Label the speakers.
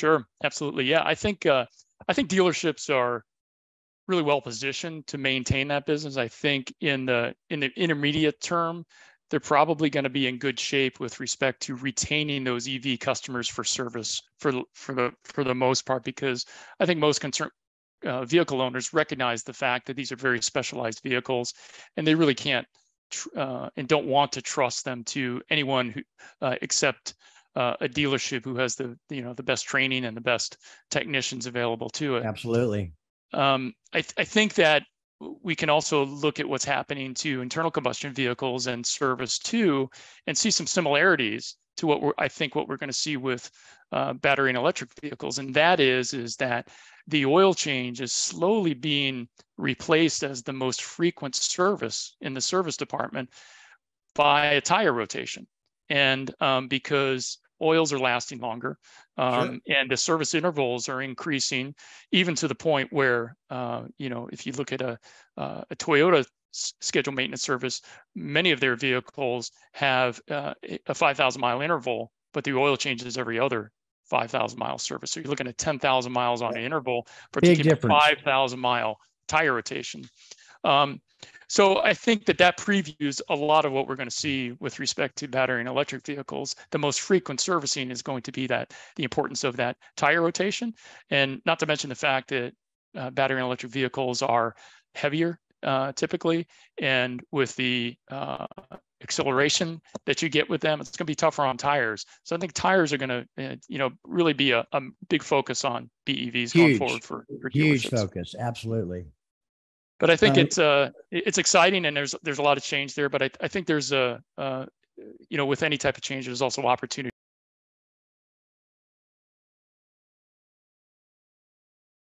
Speaker 1: Sure, absolutely. Yeah, I think dealerships are really well positioned to maintain that business. I think in the intermediate term, they're probably going to be in good shape with respect to retaining those EV customers for service for the most part, because I think most vehicle owners recognize the fact that these are very specialized vehicles, and they really can't and don't want to trust them to anyone who except a dealership who has the best training and the best technicians available to it.
Speaker 2: Absolutely.
Speaker 1: I think that we can also look at what's happening to internal combustion vehicles and service too, and see some similarities to what we're going to see with battery and electric vehicles. And that is that the oil change is slowly being replaced as the most frequent service in the service department by a tire rotation. And because oils are lasting longer,
Speaker 2: Sure.
Speaker 1: and the service intervals are increasing, even to the point where, if you look at a Toyota scheduled maintenance service, many of their vehicles have a 5,000 mile interval, but the oil changes every other 5,000 mile service. So you're looking at 10,000 miles on an interval, but to keep a 5,000 mile tire rotation. So I think that previews a lot of what we're going to see with respect to battery and electric vehicles. The most frequent servicing is going to be the importance of that tire rotation, and not to mention the fact that battery and electric vehicles are heavier typically, and with the acceleration that you get with them, it's going to be tougher on tires. So I think tires are going to, really be a big focus on BEVs going forward for dealerships.
Speaker 2: Huge focus, absolutely.
Speaker 1: But I think it's exciting, and there's a lot of change there. But I think there's with any type of change, there's also opportunity